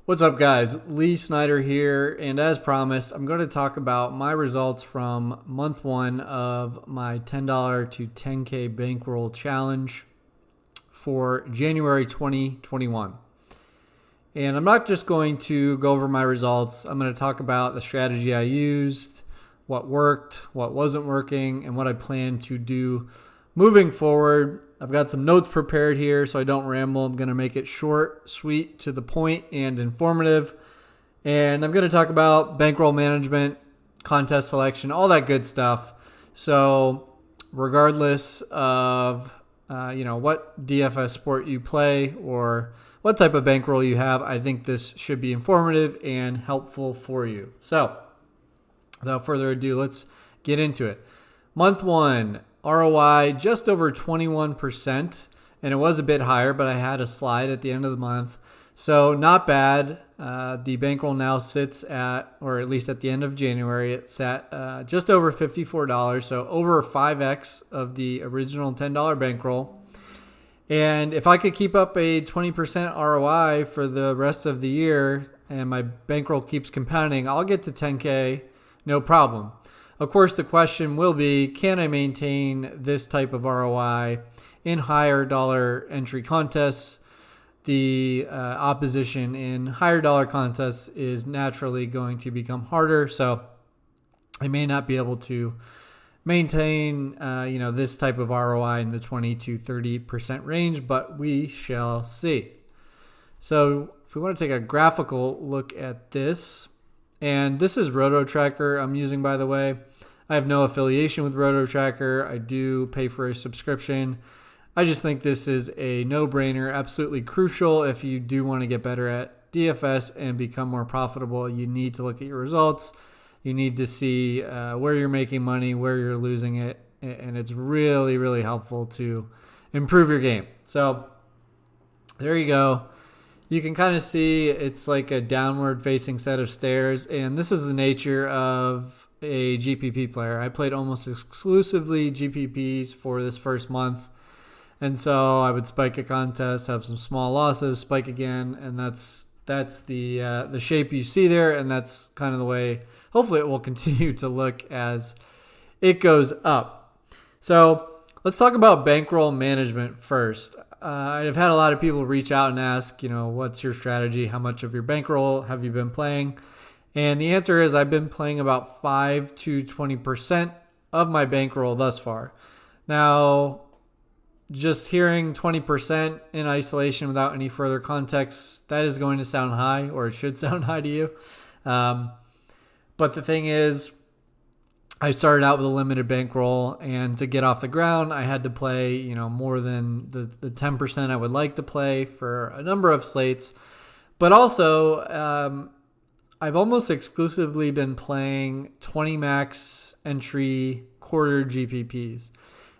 What's up, guys? Lee Snyder here, and as promised, I'm going to talk about my results from month one of my $10 to 10K Bankroll challenge for January 2021. And I'm not just going to go over my results. I'm going to talk about the strategy I used, what worked, what wasn't working, and what I plan to do moving forward. I've got some notes prepared here so I don't ramble. I'm going to make it short, sweet, to the point, and informative. And I'm going to talk about bankroll management, contest selection, all that good stuff. So regardless of what DFS sport you play or what type of bankroll you have, I think this should be informative and helpful for you. So without further ado, let's get into it. Month one, ROI just over 21%, and it was a bit higher, but I had a slide at the end of the month. So not bad. The bankroll now sits at, or at least at the end of January, it's at just over $54, so over 5x of the original $10 bankroll. And if I could keep up a 20% ROI for the rest of the year and my bankroll keeps compounding, I'll get to 10K, no problem. Of course, the question will be, can I maintain this type of ROI in higher dollar entry contests? The opposition in higher dollar contests is naturally going to become harder, so I may not be able to maintain this type of ROI in the 20 to 30% range, but we shall see. So if we want to take a graphical look at this, and this is RotoTracker I'm using, by the way. I have no affiliation with RotoTracker. I do pay for a subscription. I just think this is a no-brainer, absolutely crucial. If you do want to get better at DFS and become more profitable, you need to look at your results. You need to see where you're making money, where you're losing it, and it's really, really helpful to improve your game. So there you go. You can kind of see it's like a downward facing set of stairs, and this is the nature of a GPP player. I played almost exclusively GPPs for this first month, and so I would spike a contest, have some small losses, spike again, and that's the shape you see there, and that's kind of the way hopefully it will continue to look as it goes up. So let's talk about bankroll management first. I've had a lot of people reach out and ask, what's your strategy? How much of your bankroll have you been playing? And the answer is I've been playing about 5 to 20% of my bankroll thus far. Now, just hearing 20% in isolation without any further context, that is going to sound high, or it should sound high to you. But the thing is, I started out with a limited bankroll, and to get off the ground, I had to play, more than the 10% I would like to play for a number of slates. But also, I've almost exclusively been playing 20 max entry quarter GPPs.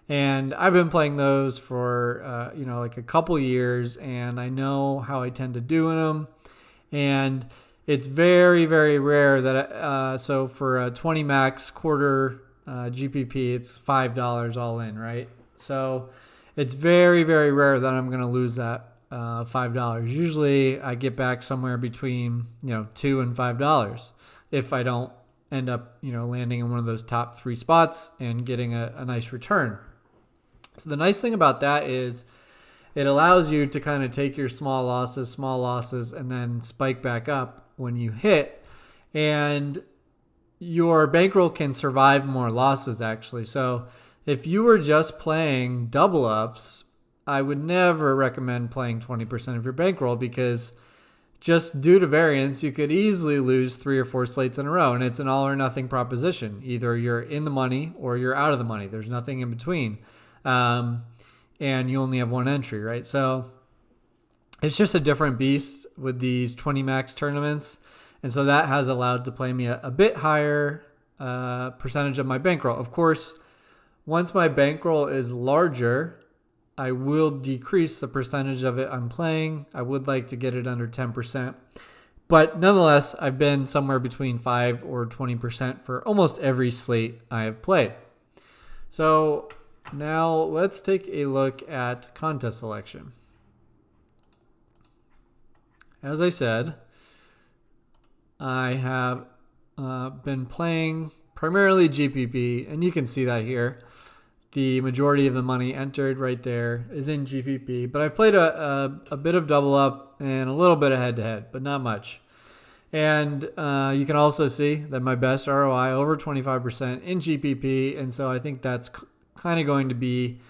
And I've been playing those for, like a couple years, and I know how I tend to do in them. And it's very, very rare that, so for a 20 max quarter GPP, it's $5 all in, right? So it's very, very rare that I'm going to lose that $5. Usually I get back somewhere between, $2 and $5 if I don't end up, landing in one of those top 3 spots and getting a nice return. So the nice thing about that is it allows you to kind of take your small losses, and then spike back up when you hit, and your bankroll can survive more losses, actually. So if you were just playing double ups, I would never recommend playing 20% of your bankroll, because just due to variance, you could easily lose 3 or 4 slates in a row, and it's an all or nothing proposition. Either you're in the money or you're out of the money. There's nothing in between. And you only have one entry, right? So it's just a different beast with these 20 max tournaments. And so that has allowed to play me a bit higher percentage of my bankroll. Of course, once my bankroll is larger, I will decrease the percentage of it I'm playing. I would like to get it under 10%. But nonetheless, I've been somewhere between 5 or 20% for almost every slate I have played. So now let's take a look at contest selection. As I said, I have been playing primarily GPP, and you can see that here. The majority of the money entered right there is in GPP, but I've played a bit of double up and a little bit of head-to-head, but not much. And you can also see that my best ROI over 25% in GPP, and so I think that's kind of going to be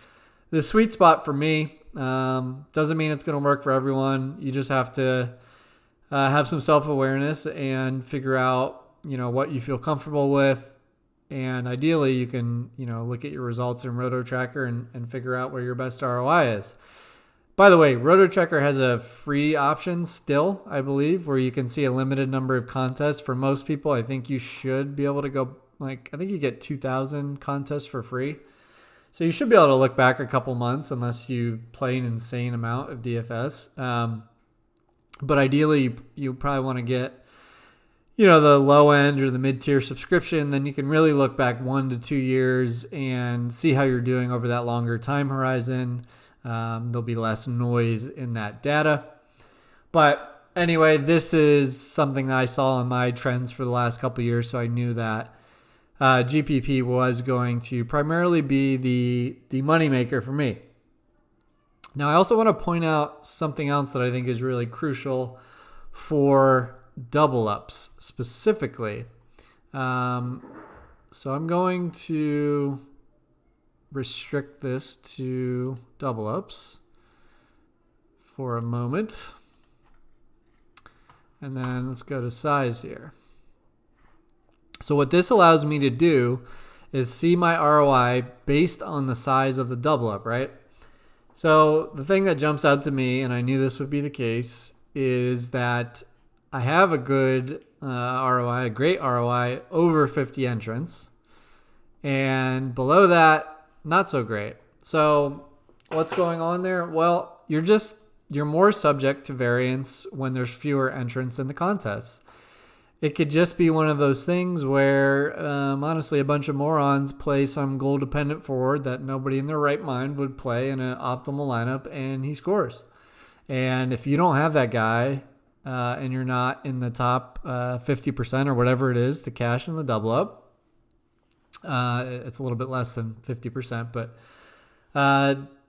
the sweet spot for me. Doesn't mean it's going to work for everyone. You just have to have some self-awareness and figure out, what you feel comfortable with. And ideally, you can, look at your results in Roto Tracker and figure out where your best ROI is. By the way, Roto Tracker has a free option still, I believe, where you can see a limited number of contests. For most people, I think you should be able to go, I think you get 2,000 contests for free. So you should be able to look back a couple months unless you play an insane amount of DFS. But ideally, you probably want to get, the low end or the mid-tier subscription. Then you can really look back 1 to 2 years and see how you're doing over that longer time horizon. There'll be less noise in that data. But anyway, this is something that I saw in my trends for the last couple of years, so I knew that GPP was going to primarily be the moneymaker for me. Now, I also want to point out something else that I think is really crucial for double ups specifically. So I'm going to restrict this to double ups for a moment. And then let's go to size here. So what this allows me to do is see my ROI based on the size of the double up, right? So the thing that jumps out to me, and I knew this would be the case, is that I have a good ROI, a great ROI over 50 entrants. And below that, not so great. So what's going on there? Well, you're more subject to variance when there's fewer entrants in the contest. It could just be one of those things where, honestly, a bunch of morons play some goal-dependent forward that nobody in their right mind would play in an optimal lineup, and he scores. And if you don't have that guy, and you're not in the top 50% or whatever it is to cash in the double up, it's a little bit less than 50%, but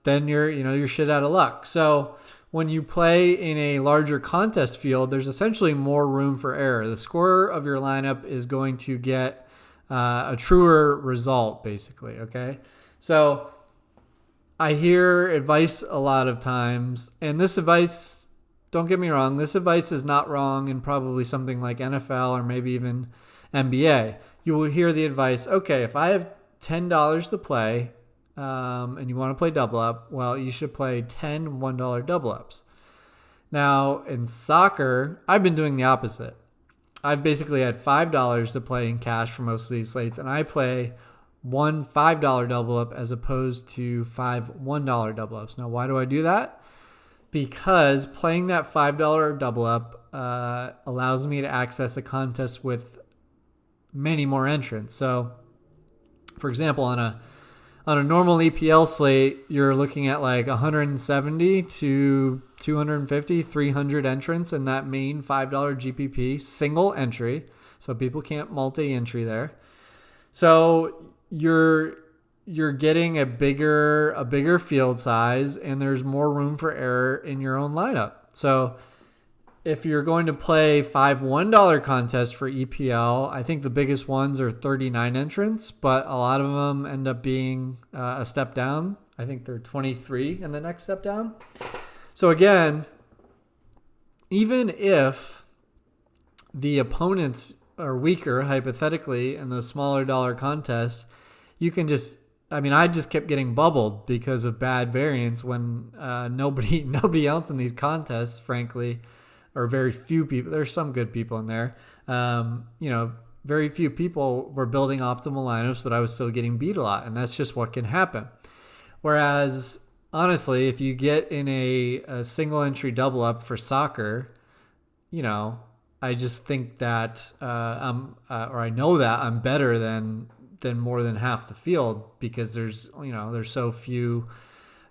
then you're shit out of luck. So when you play in a larger contest field, there's essentially more room for error. The scorer of your lineup is going to get a truer result, basically, okay? So I hear advice a lot of times, and this advice, don't get me wrong, this advice is not wrong in probably something like NFL or maybe even NBA. You will hear the advice, okay, if I have $10 to play and you want to play double up, well, you should play 10 $1 double ups. Now, in soccer, I've been doing the opposite. I've basically had $5 to play in cash for most of these slates, and I play one $5 double up as opposed to 5 $1 double ups. Now, why do I do that? Because playing that $5 double up allows me to access a contest with many more entrants. So, for example, on a normal EPL slate, you're looking at like 170 to 250, 300 entrants in that main $5 GPP single entry. So people can't multi-entry there. So you're getting a bigger field size, and there's more room for error in your own lineup. So if you're going to play 5 $1 contests for EPL, I think the biggest ones are 39 entrants, but a lot of them end up being a step down. I think they're 23 in the next step down. So again, even if the opponents are weaker, hypothetically, in those smaller dollar contests, you can I just kept getting bubbled because of bad variance when nobody else in these contests, frankly, or very few people. There's some good people in there. Very few people were building optimal lineups, but I was still getting beat a lot, and that's just what can happen. Whereas, honestly, if you get in a single entry double up for soccer, I just think that I know that I'm better than more than half the field because there's so few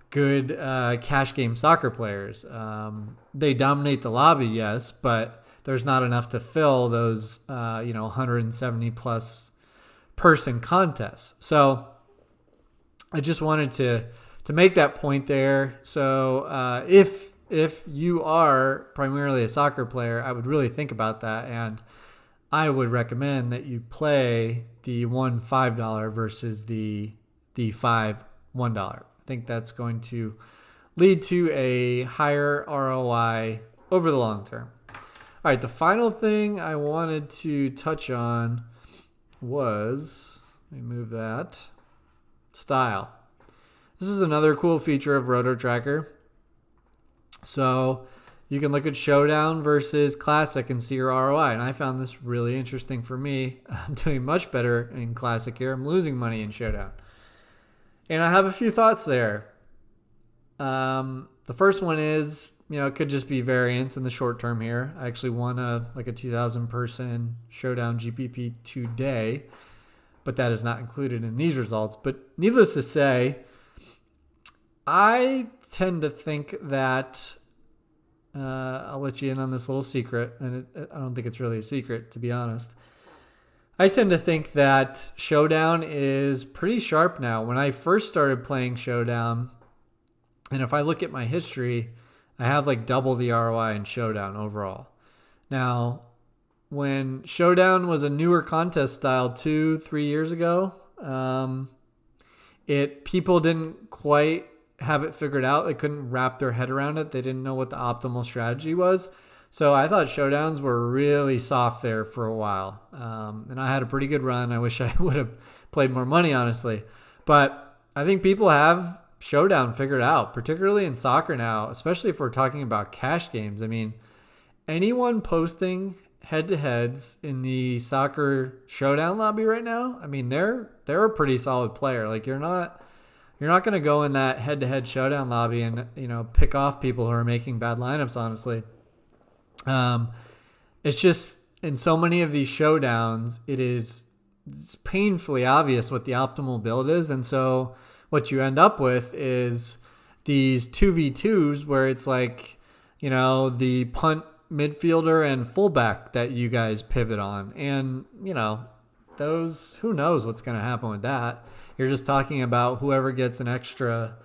good cash game soccer players. They dominate the lobby, yes, but there's not enough to fill those 170 plus person contests. So I just wanted to make that point there. So if you are primarily a soccer player, I would really think about that, and I would recommend that you play the $1 $5 versus the $5 $1. I think that's going to lead to a higher ROI over the long term. All right, the final thing I wanted to touch on was, let me move that, style. This is another cool feature of Roto Tracker. So you can look at Showdown versus Classic and see your ROI. And I found this really interesting for me. I'm doing much better in Classic here. I'm losing money in Showdown. And I have a few thoughts there. The first one is, it could just be variance in the short term here. I actually won a 2,000 person Showdown GPP today, but that is not included in these results. But needless to say, I tend to think that I'll let you in on this little secret, and I don't think it's really a secret, to be honest. I tend to think that Showdown is pretty sharp now. When I first started playing Showdown, and if I look at my history, I have double the ROI in Showdown overall. Now, when Showdown was a newer contest style 2-3 years ago, people didn't quite have it figured out. They couldn't wrap their head around it. They didn't know what the optimal strategy was. So I thought Showdowns were really soft there for a while. And I had a pretty good run. I wish I would have played more money, honestly. But I think people have Showdown figured out, particularly in soccer now, especially if we're talking about cash games. I mean, anyone posting head-to-heads in the soccer Showdown lobby right now, I mean, they're a pretty solid player. You're not going to go in that head-to-head Showdown lobby and, pick off people who are making bad lineups, honestly. It's just in so many of these Showdowns, it's painfully obvious what the optimal build is. And so what you end up with is these 2v2s where it's the punt midfielder and fullback that you guys pivot on. And, those, who knows what's going to happen with that. You're just talking about whoever gets an extra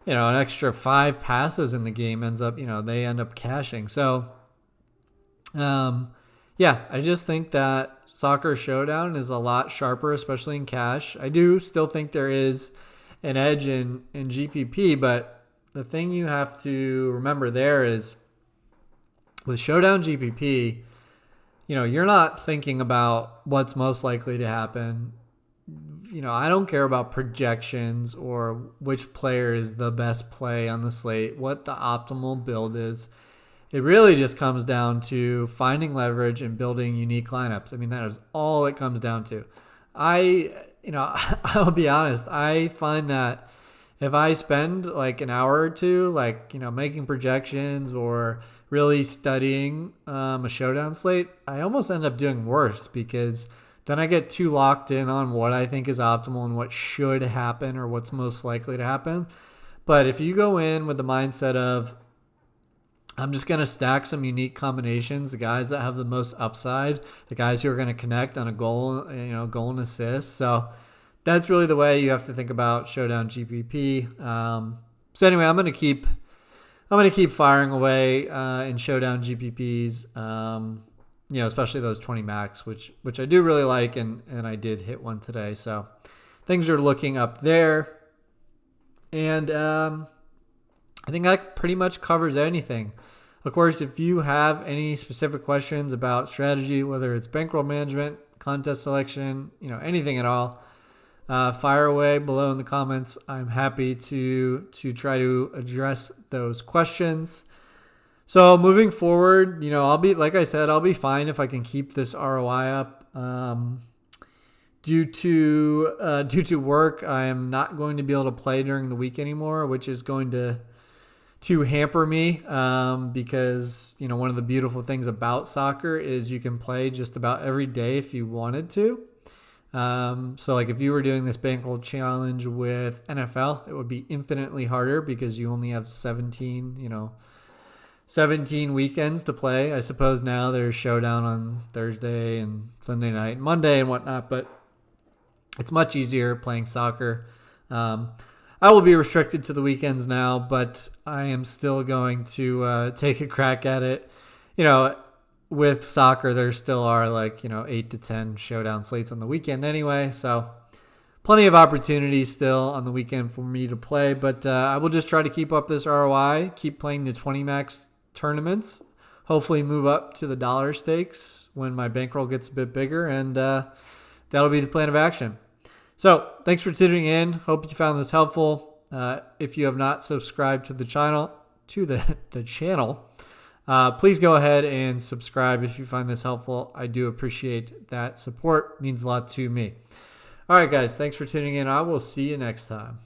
5 passes in the game ends up, they end up cashing. So, I just think that soccer Showdown is a lot sharper, especially in cash. I do still think there is an edge in GPP, but the thing you have to remember there is with Showdown GPP, you're not thinking about what's most likely to happen. I don't care about projections or which player is the best play on the slate, what the optimal build is. It really just comes down to finding leverage and building unique lineups. I mean, that is all it comes down to. I'll be honest. I find that if I spend an hour or two, making projections or really studying a Showdown slate, I almost end up doing worse because then I get too locked in on what I think is optimal and what should happen or what's most likely to happen. But if you go in with the mindset of, I'm just going to stack some unique combinations, the guys that have the most upside, the guys who are going to connect on a goal, goal and assist. So that's really the way you have to think about Showdown GPP. So anyway, I'm going to keep firing away in Showdown GPPs, especially those 20 max, which I do really like, and I did hit one today. So things are looking up there. And I think that pretty much covers anything. Of course, if you have any specific questions about strategy, whether it's bankroll management, contest selection, anything at all, fire away below in the comments. I'm happy to try to address those questions. So moving forward, I'll be fine if I can keep this ROI up. Due to work, I am not going to be able to play during the week anymore, which is going to hamper me because, one of the beautiful things about soccer is you can play just about every day if you wanted to. So if you were doing this bankroll challenge with NFL, it would be infinitely harder because you only have 17 17 weekends to play. I suppose now there's Showdown on Thursday and Sunday night, and Monday and whatnot, but it's much easier playing soccer. I will be restricted to the weekends now, but I am still going to take a crack at it. With soccer, there still are 8 to 10 Showdown slates on the weekend anyway, so plenty of opportunities still on the weekend for me to play, but I will just try to keep up this ROI, keep playing the 20 max tournaments, hopefully move up to the dollar stakes when my bankroll gets a bit bigger, and that'll be the plan of action. So thanks for tuning in. Hope you found this helpful. If you have not subscribed to the channel, please go ahead and subscribe if you find this helpful. I do appreciate that support. It means a lot to me. All right, guys, thanks for tuning in. I will see you next time.